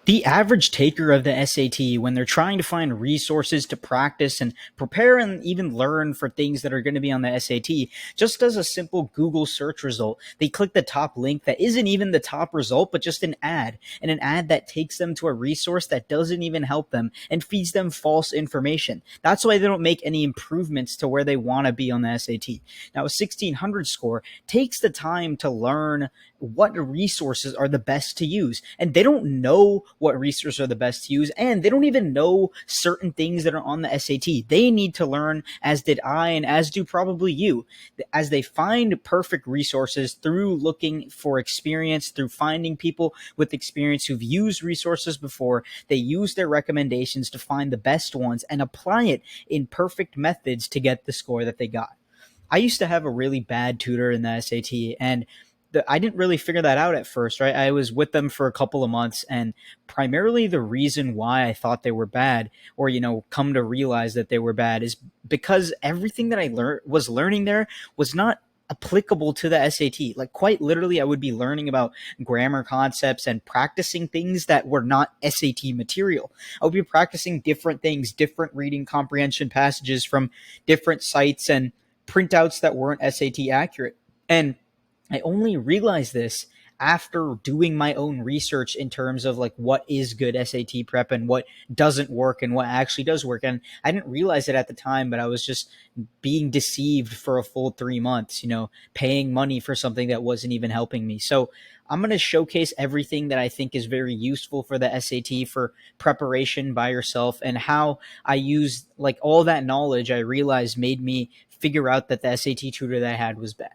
The average taker of the SAT, when they're trying to find resources to practice and prepare and even learn for things that are going to be on the SAT, just does a simple Google search result. They click the top link that isn't even the top result, but just an ad, and an ad that takes them to a resource that doesn't even help them and feeds them false information. That's why they don't make any improvements to where they want to be on the SAT. Now, a 1600 score takes the time to learn what resources are the best to use. And they don't know what resources are the best to use. And they don't even know certain things that are on the SAT. They need to learn, as did I, and as do probably you, as they find perfect resources through looking for experience, through finding people with experience who've used resources before. They use their recommendations to find the best ones and apply it in perfect methods to get the score that they got. I used to have a really bad tutor in the SAT, and I didn't really figure that out at first, right? I was with them for a couple of months, and primarily the reason why I thought they were bad, or come to realize that they were bad, is because everything that I was learning there was not applicable to the SAT. Like, quite literally, I would be learning about grammar concepts and practicing things that were not SAT material. I would be practicing different things, different reading comprehension passages from different sites and printouts that weren't SAT accurate. And I only realized this after doing my own research in terms of like what is good SAT prep and what doesn't work and what actually does work. And I didn't realize it at the time, but I was just being deceived for a full 3 months, paying money for something that wasn't even helping me. So I'm going to showcase everything that I think is very useful for the SAT for preparation by yourself, and how I use like all that knowledge I realized made me figure out that the SAT tutor that I had was bad.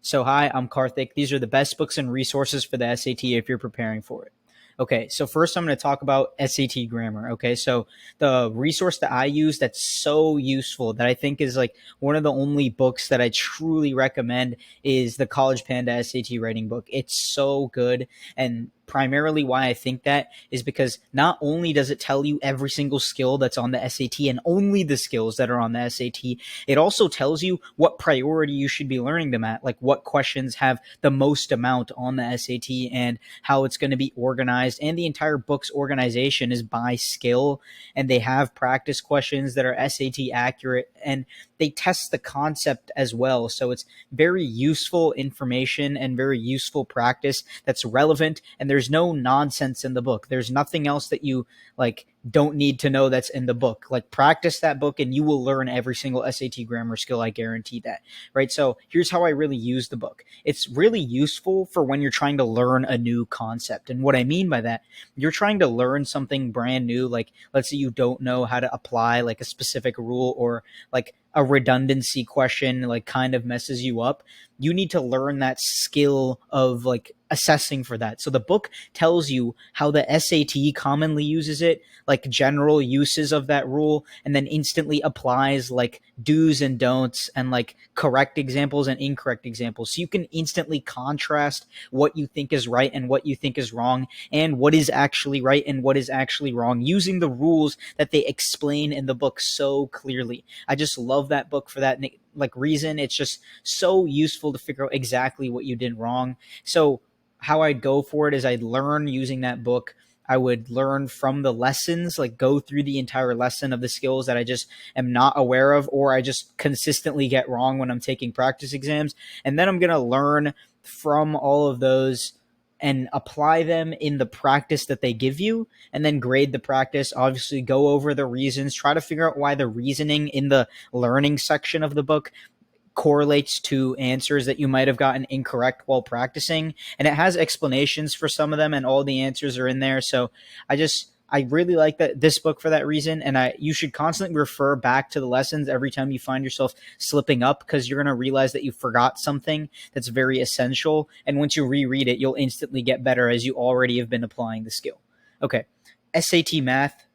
So, hi, I'm Karthik. These are the best books and resources for the SAT if you're preparing for it. Okay, so first I'm going to talk about SAT grammar. Okay, so the resource that I use that's so useful, that I think is like one of the only books that I truly recommend, is the College Panda SAT writing book. It's so good. And primarily why I think that is because not only does it tell you every single skill that's on the SAT and only the skills that are on the SAT, it also tells you what priority you should be learning them at, like what questions have the most amount on the SAT and how it's going to be organized. And the entire book's organization is by skill, and they have practice questions that are SAT accurate, and they test the concept as well. So it's very useful information and very useful practice that's relevant, and there's no nonsense in the book. There's nothing else that you like don't need to know that's in the book. Like, practice that book and you will learn every single SAT grammar skill. I guarantee that. Right? So here's how I really use the book. It's really useful for when you're trying to learn a new concept. And what I mean by that, you're trying to learn something brand new. Like, let's say you don't know how to apply like a specific rule, or like a redundancy question like kind of messes you up. You need to learn that skill of like assessing for that. So the book tells you how the SAT commonly uses it, like general uses of that rule, and then instantly applies like do's and don'ts and like correct examples and incorrect examples. So you can instantly contrast what you think is right and what you think is wrong, and what is actually right and what is actually wrong, using the rules that they explain in the book so clearly. I just love that book for that like reason. It's just so useful to figure out exactly what you did wrong. So how I'd go for it is I'd learn using that book. I would learn from the lessons, like go through the entire lesson of the skills that I just am not aware of, or I just consistently get wrong when I'm taking practice exams. And then I'm going to learn from all of those and apply them in the practice that they give you, and then grade the practice. Obviously, go over the reasons, try to figure out why the reasoning in the learning section of the book correlates to answers that you might have gotten incorrect while practicing. And it has explanations for some of them, and all the answers are in there. So I really like this book for that reason. And you should constantly refer back to the lessons every time you find yourself slipping up, because you're going to realize that you forgot something that's very essential. And once you reread it, you'll instantly get better, as you already have been applying the skill. Okay. SAT math.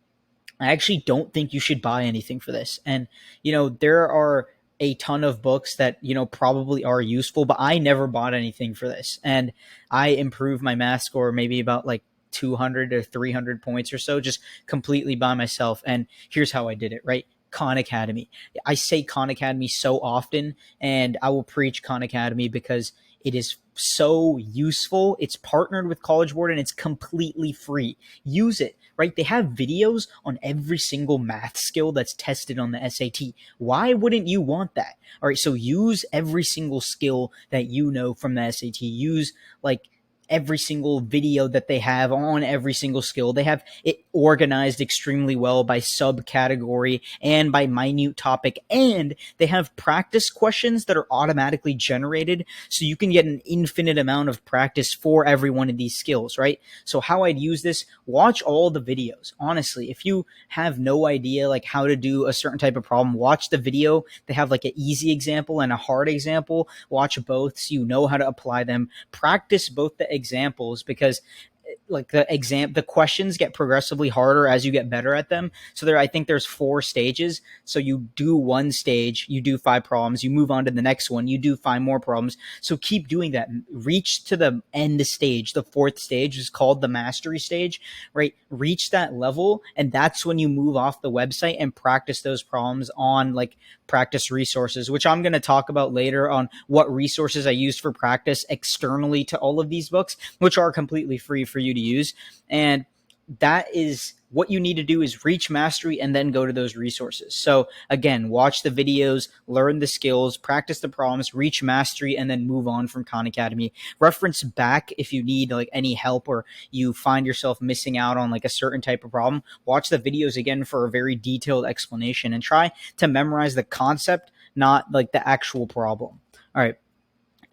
I actually don't think you should buy anything for this. And, there are a ton of books that, probably are useful, but I never bought anything for this. And I improved my math score maybe about like 200 or 300 points or so, just completely by myself. And here's how I did it, right? Khan Academy. I say Khan Academy so often, and I will preach Khan Academy because It is so useful. It's partnered with College Board and it's completely free. Use it, right? They have videos on every single math skill that's tested on the SAT. Why wouldn't you want that? All right, so use every single skill that you know from the SAT. Use like every single video that they have on every single skill. They have it organized extremely well by subcategory and by minute topic. And they have practice questions that are automatically generated so you can get an infinite amount of practice for every one of these skills, right? So how I'd use this, watch all the videos. Honestly, if you have no idea like how to do a certain type of problem, watch the video. They have like an easy example and a hard example. Watch both so you know how to apply them. Practice both the examples because like the questions get progressively harder as you get better at them. So I think there's 4 stages. So you do one stage, you do 5 problems, you move on to the next one, you do 5 more problems. So keep doing that. Reach to the end stage. The 4th stage is called the mastery stage, right? Reach that level, and that's when you move off the website and practice those problems on like practice resources, which I'm going to talk about later on what resources I used for practice externally to all of these books, which are completely free for you to use. And that is what you need to do, is reach mastery and then go to those resources. So again, watch the videos, learn the skills, practice the problems, reach mastery, and then move on from Khan Academy. Reference back if you need like any help or you find yourself missing out on like a certain type of problem. Watch the videos again for a very detailed explanation and try to memorize the concept, not like the actual problem. All right.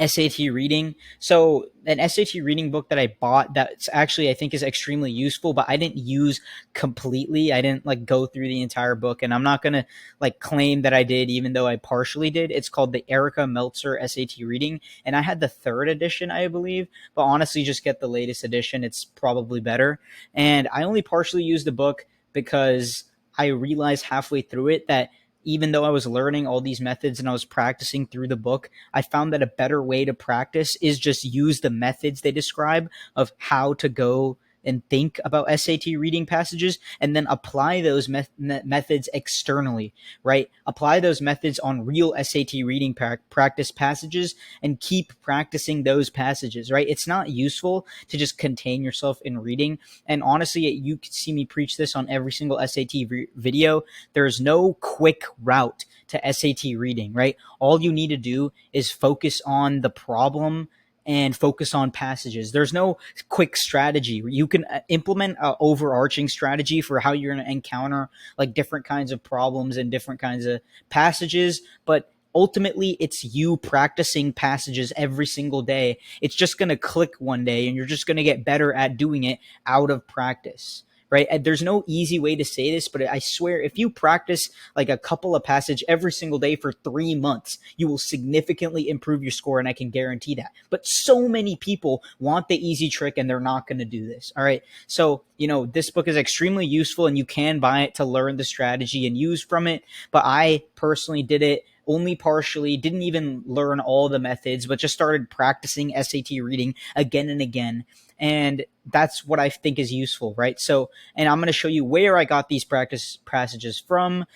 SAT reading. So an SAT reading book that I bought that's actually I think is extremely useful, but I didn't use completely. I didn't like go through the entire book, and I'm not gonna like claim that I did, even though I partially did. It's called the Erica Meltzer SAT reading, and I had the 3rd edition, I believe. But honestly, just get the latest edition. It's probably better. And I only partially used the book because I realized halfway through it that even though I was learning all these methods and I was practicing through the book, I found that a better way to practice is just use the methods they describe of how to go and think about SAT reading passages and then apply those methods externally, right? Apply those methods on real SAT reading practice passages and keep practicing those passages, right? It's not useful to just contain yourself in reading. And honestly, you can see me preach this on every single SAT video. There's no quick route to SAT reading, right? All you need to do is focus on the problem and focus on passages. There's no quick strategy. You can implement an overarching strategy for how you're going to encounter like different kinds of problems and different kinds of passages, but ultimately it's you practicing passages every single day. It's just going to click one day and you're just going to get better at doing it out of practice, right? And there's no easy way to say this, but I swear if you practice like a couple of passage every single day for 3 months, you will significantly improve your score, and I can guarantee that. But so many people want the easy trick and they're not going to do this. All right. So, this book is extremely useful and you can buy it to learn the strategy and use from it. But I personally did it only partially, didn't even learn all the methods, but just started practicing SAT reading again and again. And that's what I think is useful, right? So, and I'm going to show you where I got these practice passages from.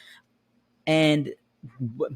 And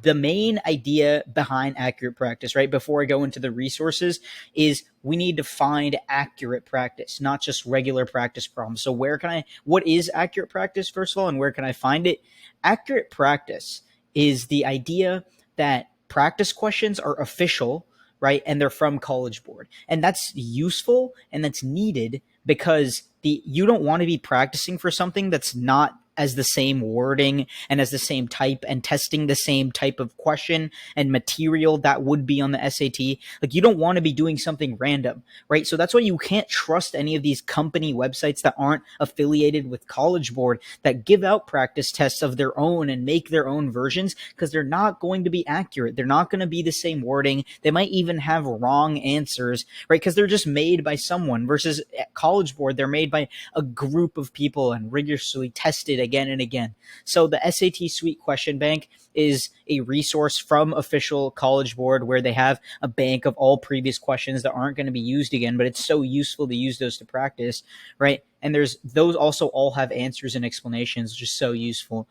the main idea behind accurate practice, right, before I go into the resources, is we need to find accurate practice, not just regular practice problems. So what is accurate practice, first of all, and where can I find it? Accurate practice is the idea that practice questions are official, right, and they're from College Board. And that's useful and that's needed because you don't want to be practicing for something that's not as the same wording and as the same type and testing the same type of question and material that would be on the SAT. Like, you don't want to be doing something random, right? So that's why you can't trust any of these company websites that aren't affiliated with College Board that give out practice tests of their own and make their own versions, because they're not going to be accurate. They're not going to be the same wording. They might even have wrong answers, right? Because they're just made by someone, versus at College Board, they're made by a group of people and rigorously tested again and again. So the SAT Suite Question Bank is a resource from official College Board where they have a bank of all previous questions that aren't going to be used again, but it's so useful to use those to practice, right? And those also all have answers and explanations, which is so useful.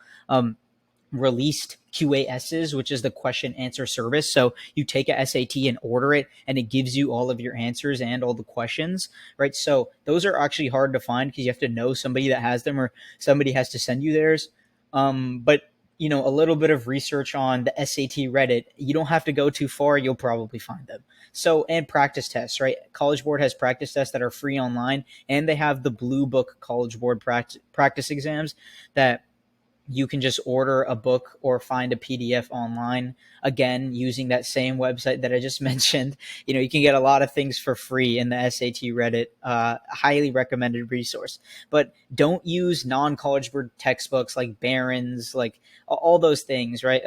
released QASs, which is the question answer service. So you take a SAT and order it, and it gives you all of your answers and all the questions, right? So those are actually hard to find because you have to know somebody that has them, or somebody has to send you theirs. But a little bit of research on the SAT Reddit, you don't have to go too far. You'll probably find them. So, and practice tests, right? College Board has practice tests that are free online, and they have the Blue Book College Board practice exams that you can just order a book or find a PDF online. Again, using that same website that I just mentioned, you can get a lot of things for free in the SAT Reddit. Highly recommended resource. But don't use non-college board textbooks like Barron's, like all those things, right?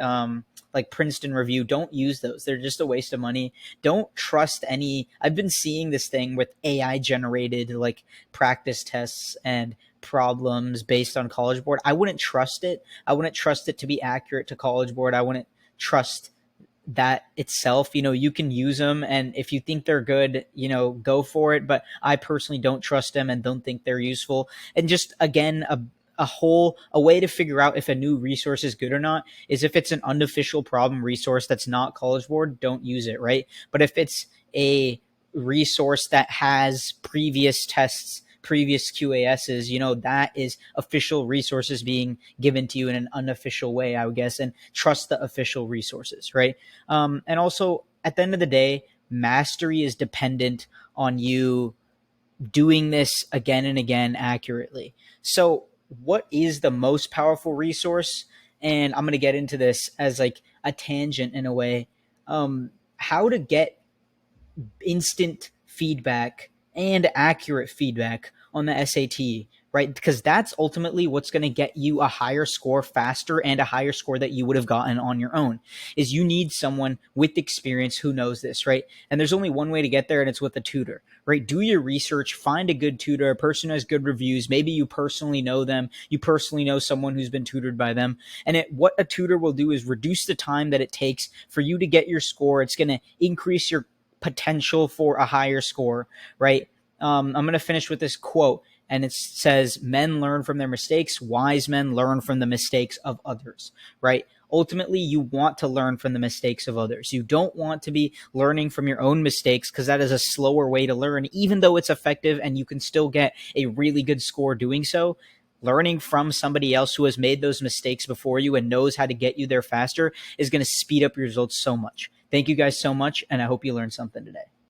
Like Princeton Review. Don't use those. They're just a waste of money. Don't trust any. I've been seeing this thing with AI generated like practice tests and problems based on College Board. I wouldn't trust it. I wouldn't trust it to be accurate to College Board. I wouldn't trust that itself. You can use them, and if you think they're good, go for it. But I personally don't trust them and don't think they're useful. And just again, a way to figure out if a new resource is good or not is if it's an unofficial problem resource that's not College Board, don't use it, right? But if it's a resource that has previous tests, previous QASs, that is official resources being given to you in an unofficial way, I would guess, and trust the official resources, right? And also, at the end of the day, mastery is dependent on you doing this again and again accurately. So, what is the most powerful resource? And I'm going to get into this as like a tangent in a way. How to get instant feedback and accurate feedback on the SAT, right? Because that's ultimately what's going to get you a higher score faster and a higher score that you would have gotten on your own. Is you need someone with experience who knows this, right? And there's only one way to get there, and it's with a tutor, right? Do your research, find a good tutor, a person who has good reviews. Maybe you personally know them, you personally know someone who's been tutored by them. And what a tutor will do is reduce the time that it takes for you to get your score. It's going to increase your potential for a higher score, right? I'm going to finish with this quote, and it says, "Men learn from their mistakes. Wise men learn from the mistakes of others," right? Ultimately, you want to learn from the mistakes of others. You don't want to be learning from your own mistakes because that is a slower way to learn, even though it's effective and you can still get a really good score doing so. Learning from somebody else who has made those mistakes before you and knows how to get you there faster is going to speed up your results so much. Thank you guys so much, and I hope you learned something today.